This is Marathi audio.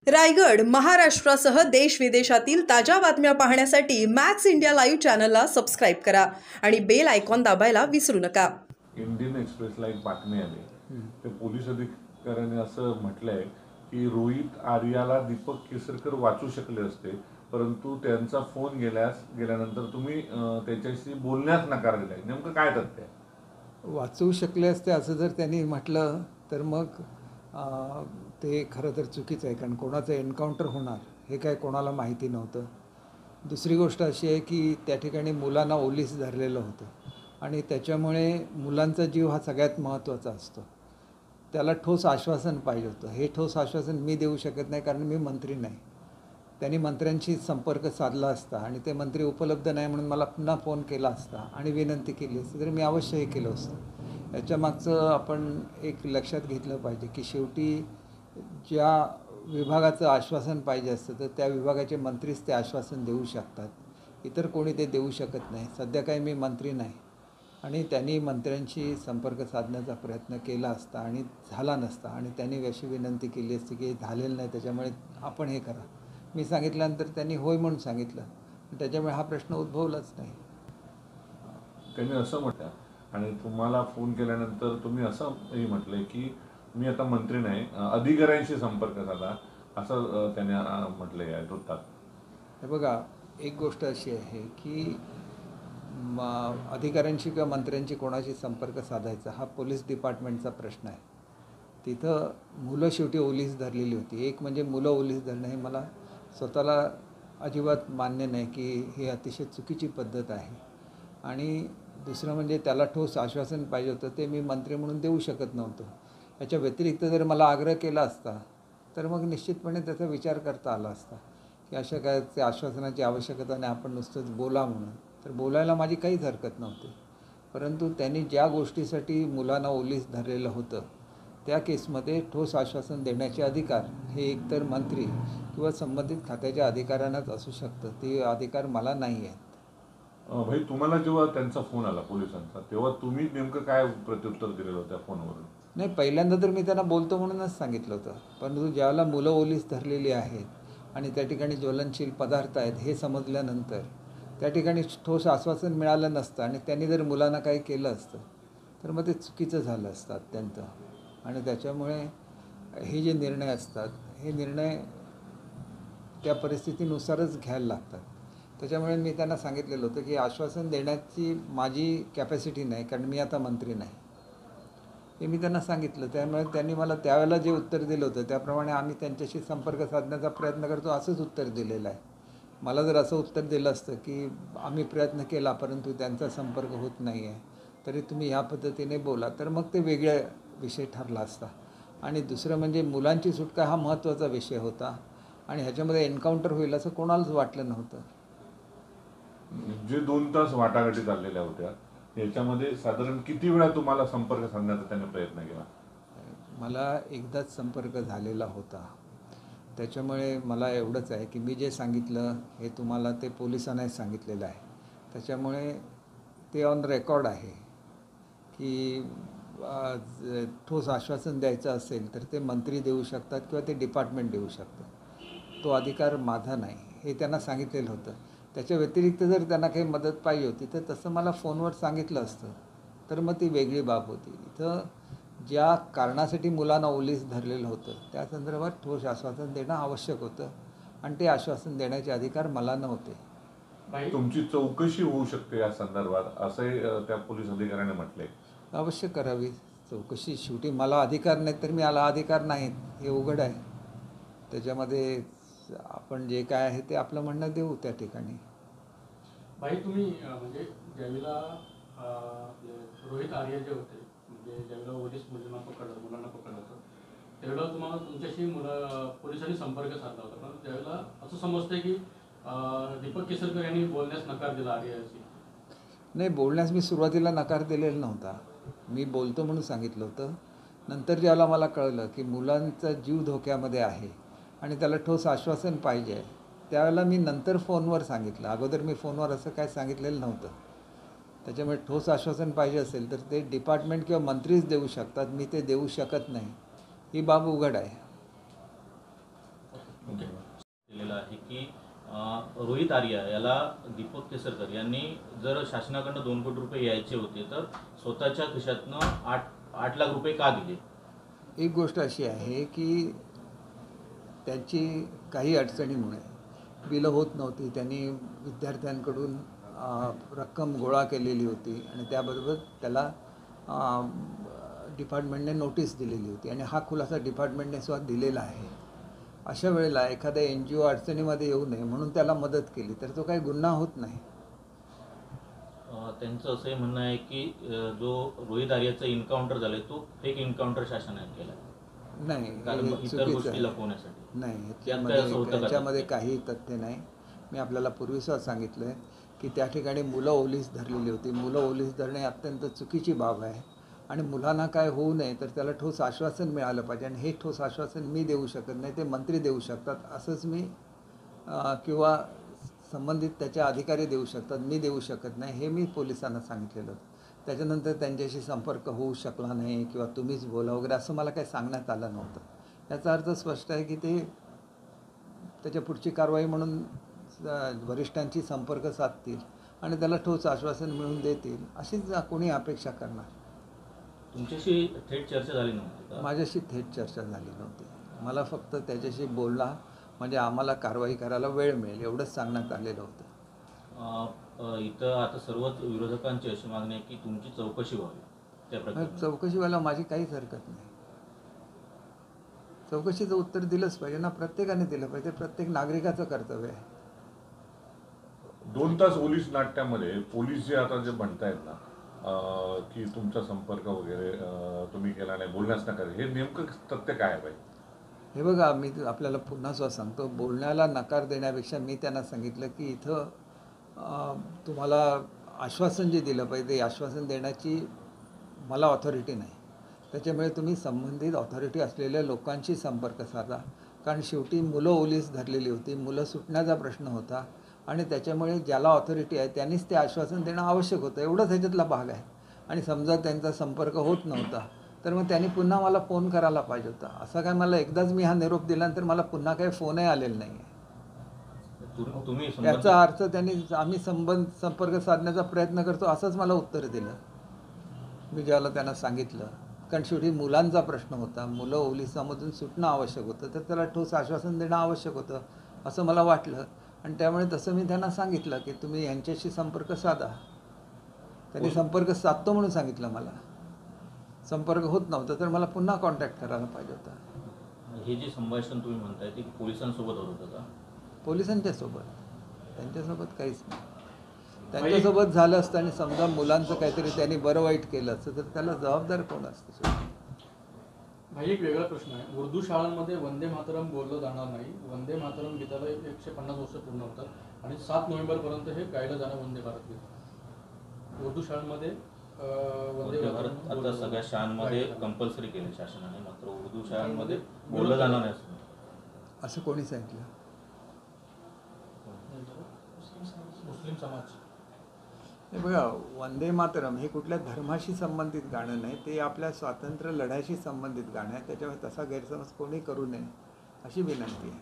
रायगड महाराष्ट्रासह देश विदेशातील ताज्या बातम्या पाहण्यासाठी मॅक्स इंडिया लाईव्ह चॅनलला सबस्क्राइब करा आणि बेल आयकॉन दाबायला विसरू नका। इंडियन एक्सप्रेसला एक बातमी आली, ते पोलीस अधिकाऱ्याने असं म्हटलंय की रोहित आर्याला दीपक केसरकर वाचू शकले असते, परंतु त्यांचा फोन गेल्यानंतर तुम्ही त्याच्याशी बोलण्यास नकार दिलाय। नेमकं काय तथ्य आहे? वाचू शकले असते असं जर त्यांनी म्हटलं तर मग ते खरं तर चुकीचं आहे, कारण कोणाचं एन्काउंटर होणार हे काय कोणाला माहिती नव्हतं। दुसरी गोष्ट अशी आहे की त्या ठिकाणी मुलांना ओलीस धरलेलं होतं आणि त्याच्यामुळे मुलांचा जीव हा सगळ्यात महत्त्वाचा असतो। त्याला ठोस आश्वासन पाहिजे होतं। हे ठोस आश्वासन मी देऊ शकत नाही, कारण मी मंत्री नाही। त्यांनी मंत्र्यांशी संपर्क साधला असता आणि ते मंत्री उपलब्ध नाही म्हणून मला पुन्हा फोन केला असता आणि विनंती केली असती तर मी अवश्य हे केलं असतं। याच्या मागचं आपण एक लक्षात घेतलं पाहिजे की शेवटी ज्या विभागाचं आश्वासन पाहिजे असतं तर त्या विभागाचे मंत्रीच ते आश्वासन देऊ शकतात, इतर कोणी ते देऊ शकत नाही। सध्या काही मी मंत्री नाही आणि त्यांनी मंत्र्यांशी संपर्क साधण्याचा प्रयत्न केला असता आणि झाला नसता आणि त्यांनी अशी विनंती केली असती की झालेलं नाही, त्याच्यामुळे आपण हे करा। मी सांगितल्यानंतर त्यांनी होय म्हणून सांगितलं, त्याच्यामुळे हा प्रश्न उद्भवलाच नाही। त्यांनी असं म्हटलं आणि तुम्हाला फोन केल्यानंतर तुम्ही असंही म्हटलंय की मी आता मंत्री नाही, अधिकाऱ्यांशी संपर्क साधा, असं त्याने म्हटलं आहे वृत्तात। हे बघा, एक गोष्ट अशी आहे की अधिकाऱ्यांशी किंवा मंत्र्यांशी कोणाशी संपर्क साधायचा हा पोलीस डिपार्टमेंटचा प्रश्न आहे। तिथं मुलं शेवटी ओलीस धरलेली होती। एक म्हणजे मुलं ओलीस धरणं हे मला स्वतःला अजिबात मान्य नाही की हे अतिशय चुकीची पद्धत आहे। आणि दुसरं म्हणजे त्याला ठोस आश्वासन पाहिजे होतं, ते मी मंत्री म्हणून देऊ शकत नव्हतो। याच्या व्यतिरिक्त जर मला आग्रह केला असता तर मग निश्चितपणे त्याचा विचार करता आला असता की अशा काय ते आश्वासनाची आवश्यकता नाही, आपण नुसतंच बोला म्हणून, तर बोलायला माझी काहीच हरकत नव्हती। परंतु त्यांनी ज्या गोष्टीसाठी मुलांना ओलीस धरलेलं होतं त्या केसमध्ये ठोस आश्वासन देण्याचे अधिकार हे एकतर मंत्री किंवा संबंधित खात्याच्या अधिकाऱ्यांनाच असू शकतं, ते अधिकार मला नाही आहेत। भाई, तुम्हाला जेव्हा त्यांचा फोन आला पोलिसांचा तेव्हा तुम्ही नेमकं काय प्रत्युत्तर दिलेलं होतं त्या फोनवरून? नाही, पहिल्यांदा तर मी त्यांना बोलतो म्हणूनच सांगितलं होतं, परंतु ज्यावेळेला मुलं ओलीस धरलेली आहेत आणि त्या ठिकाणी ज्वलनशील पदार्थ आहेत हे समजल्यानंतर त्या ठिकाणी ठोस आश्वासन मिळालं नसतं आणि त्यांनी जर मुलांना काही केलं असतं तर मग ते चुकीचं झालं असतं अत्यंत। आणि त्याच्यामुळे हे जे निर्णय असतात हे निर्णय त्या परिस्थितीनुसारच घ्यायला लागतात। त्याच्यामुळे मी त्यांना सांगितलेलं होतं की आश्वासन देण्याची माझी कॅपॅसिटी नाही, कारण मी आता मंत्री नाही, हे मी त्यांना सांगितलं। त्यामुळे त्यांनी मला त्यावेळेला जे उत्तर दिलं होतं त्याप्रमाणे आम्ही त्यांच्याशी संपर्क साधण्याचा प्रयत्न करतो असंच उत्तर दिलेलं आहे। मला जर असं उत्तर दिलं असतं की आम्ही प्रयत्न केला परंतु त्यांचा संपर्क होत नाही आहे, तरी तुम्ही ह्या पद्धतीने बोला, तर मग ते वेगळा विषय ठरला असता। आणि दुसरं म्हणजे मुलांची सुटका हा महत्त्वाचा विषय होता आणि ह्याच्यामध्ये एन्काउंटर होईल असं कोणालाच वाटलं नव्हतं। जे 2 तास वाटाघाटी चाललेल्या होत्या याच्यामध्ये साधारण किती वेळा तुम्हाला संपर्क साधण्याचा त्याने प्रयत्न केला? मला एकदाच संपर्क झालेला होता। त्याच्यामुळे मला एवढंच आहे की मी जे सांगितलं हे तुम्हाला ते पोलिसांनाही सांगितलेलं आहे, त्याच्यामुळे ते ऑन रेकॉर्ड आहे की ठोस आश्वासन द्यायचं असेल तर ते मंत्री देऊ शकतात किंवा ते डिपार्टमेंट देऊ शकतं, तो अधिकार माझा नाही, हे त्यांना सांगितलेलं होतं। त्याच्या व्यतिरिक्त जर त्यांना काही मदत पाहिजे होती तर तसं मला फोनवर सांगितलं असतं तर मग ती वेगळी बाब होती। इथं ज्या कारणासाठी मुलांना ओलीस धरलेलं होतं त्या संदर्भात ठोस आश्वासन देणं आवश्यक होतं आणि ते आश्वासन देण्याचे अधिकार मला नव्हते। तुमची चौकशी होऊ शकते या संदर्भात असंही त्या पोलीस अधिकाऱ्याने म्हटले। अवश्य करावी चौकशी, शेवटी मला अधिकार नाही तर मी आला अधिकार नाहीत हे उघड आहे। त्याच्यामध्ये आपण जे काय आहे ते आपलं म्हणणं देऊ त्या ठिकाणी। भाई, तुम्ही म्हणजे ज्यावेळेला रोहित आर्य जे होते, म्हणजे ज्यावेळेला ओलीस मुलांना पकडलं होतं त्यावेळेला तुम्हाला तुमच्याशी पोलिसांनी संपर्क साधला होता, पण त्यावेळेला असं समजतंय की दीपक केसरकर यांनी बोलण्यास नकार दिला आर्याशी? नाही, बोलण्यास मी सुरुवातीला नकार दिलेला नव्हता, मी बोलतो म्हणून सांगितलं होतं। नंतर ज्याला मला कळलं की मुलांचा जीव धोक्यामध्ये आहे आणि त्याला ठोस आश्वासन पाहिजे आहे त्यावेळेला मी नंतर फोनवर सांगितलं, अगोदर मी फोनवर असं काय सांगितलेलं नव्हतं। त्याच्यामुळे ठोस आश्वासन पाहिजे असेल तर ते डिपार्टमेंट किंवा मंत्रीच देऊ शकतात, मी ते देऊ शकत नाही, ही बाब उघड आहे। रोहित आर्या याला दीपक केसरकर यांनी जर शासनाकडनं 2 कोटी रुपये यायचे होते तर स्वतःच्या खिशातनं 8 लाख रुपये का दिले? एक गोष्ट अशी आहे की त्यांची काही अडचणीमुळे बिलं होत नव्हती. त्यांनी विद्यार्थ्यांकडून रक्कम गोळा केलेली होती आणि त्याबरोबर त्याला डिपार्टमेंटने नोटीस दिलेली होती आणि हा खुलासा डिपार्टमेंटने सुद्धा दिलेला आहे. अशा वेळेला एखाद्या NGO अडचणीमध्ये येऊ नये म्हणून त्याला मदत केली तर तो काही गुन्हा होत नाही. त्यांचं असंही म्हणणं आहे की जो रोहित आर्याचा एन्काउंटर झालाय तो फेक एन्काउंटर शासनाने केला नाही, कारण हे इतर चुकीचं गोष्टी आहे. लपवण्यासाठी. नाही, यात काय असं होतं का? त्याच्यामध्ये काही तथ्य नाही. मी आपल्याला पूर्वीसुद्धा सांगितलं आहे की त्या ठिकाणी मुलं ओलीस धरलेली होती. मुलं ओलीस धरणे अत्यंत चुकीची बाब आहे आणि मुलांना काय होऊ नये तर त्याला ठोस आश्वासन मिळालं पाहिजे आणि हे ठोस आश्वासन मी देऊ शकत नाही, ते मंत्री देऊ शकतात. असंच मी किंवा संबंधित त्याचे अधिकारी देऊ शकतात, मी देऊ शकत नाही, हे मी पोलिसांना सांगितलेलं होतं. त्याच्यानंतर त्यांच्याशी संपर्क होऊ शकला नाही किंवा तुम्हीच बोला वगैरे असं मला काही सांगण्यात आलं नव्हतं. याचा अर्थ स्पष्ट आहे की ते त्याच्या पुढची कारवाई म्हणून वरिष्ठांची संपर्क साधतील आणि त्याला ठोस आश्वासन मिळवून देतील अशीच कोणी अपेक्षा करणार. तुमच्याशी थेट चर्चा झाली नव्हती का? माझ्याशी थेट चर्चा झाली नव्हती. मला फक्त त्याच्याशी बोलला म्हणजे आम्हाला कारवाई करायला वेळ मिळेल एवढंच सांगण्यात आलेलं होतं. इथं आता सर्वच विरोधकांची अशी मागणी आहे की तुमची चौकशी व्हावी त्या प्रकरणात. चौकशी व्हायला माझी काहीच हरकत नाही. चौकशीचं उत्तर दिलंच पाहिजे ना, प्रत्येकाने दिलं पाहिजे. प्रत्येक नागरिकाचं कर्तव्य आहे. 2 तास पोलीस नाट्यामध्ये पोलीस जे आता जे म्हणतायत ना की तुमचा संपर्क वगैरे तुम्ही केला नाही, बोलण्यास नकार, हे नेमकं तथ्य काय आहे बाई? हे बघा, मी आपल्याला पुन्हा सुद्धा सांगतो, बोलण्याला नकार देण्यापेक्षा मी त्यांना सांगितलं की इथं तुम्हाला आश्वासन जे दिलं पाहिजे आश्वासन देण्याची मला ऑथॉरिटी नाही. त्याच्यामुळे तुम्ही संबंधित ऑथॉरिटी असलेल्या लोकांशी संपर्क साधा. कारण शेवटी मुलं ओलीस धरलेली होती, मुलं सुटण्याचा प्रश्न होता आणि त्याच्यामुळे ज्याला ऑथॉरिटी आहे त्यांनीच ते आश्वासन देणं आवश्यक होतं. एवढंच ह्याच्यातला भाग आहे. आणि समजा त्यांचा संपर्क होत नव्हता तर मग त्यांनी पुन्हा मला फोन करायला पाहिजे होता. असं काय मला एकदाच मी हा निरोप दिल्यानंतर मला पुन्हा काही फोनही आलेला नाही आहे. तुम्ही याचा अर्थ आम्ही संपर्क साधण्याचा प्रयत्न करतो असंच मला उत्तर दिलं मी ज्याला त्यांना सांगितलं. कारण शेवटी मुलांचा प्रश्न होता, मुलं ओलिसामधून सुटणं आवश्यक होतं तर त्याला ठोस आश्वासन देणं आवश्यक होतं असं मला वाटलं आणि त्यामुळे तसं मी त्यांना सांगितलं की तुम्ही यांच्याशी संपर्क साधा. त्यांनी संपर्क साधतो म्हणून सांगितलं. मला संपर्क होत नव्हता तर मला पुन्हा कॉन्टॅक्ट करायला पाहिजे होता. हे जे संभाषण तुम्ही म्हणताय ते पोलिसांसोबत होत होतं का? पोलिसांच्या सोबत, त्यांच्यासोबत काहीच नाही. त्यांच्यासोबत झालं असतं आणि समजा मुलांचं काहीतरी त्यांनी बरं वाईट केलं असतं तर त्याला जबाबदार कोण असतं? भाई, एक वेगळा प्रश्न आहे. उर्दू शाळांमध्ये वंदे मातरम बोललं जाणार नाही. वंदे मातरम गीताला 150 वर्ष पूर्ण होतात आणि 7 नोव्हेंबरपर्यंत हे गायलं जाणं वंदे भारत गीत. उर्दू शाळांमध्ये वंदे भारत आता सगळ्या शाळांमध्ये कंपल्सरी केले शासनाने, मात्र उर्दू शाळांमध्ये बोललं जाणार नाही असं कोणी सांगितलं? मुस्लिम समाज. हे बघा, वंदे मातरम हे कुठल्या धर्माशी संबंधित गाणं नाही, ते आपल्या स्वातंत्र्य लढ्याशी संबंधित गाणं आहे. त्याच्यामुळे तसा गैरसमज कोणी करू नये अशी विनंती आहे.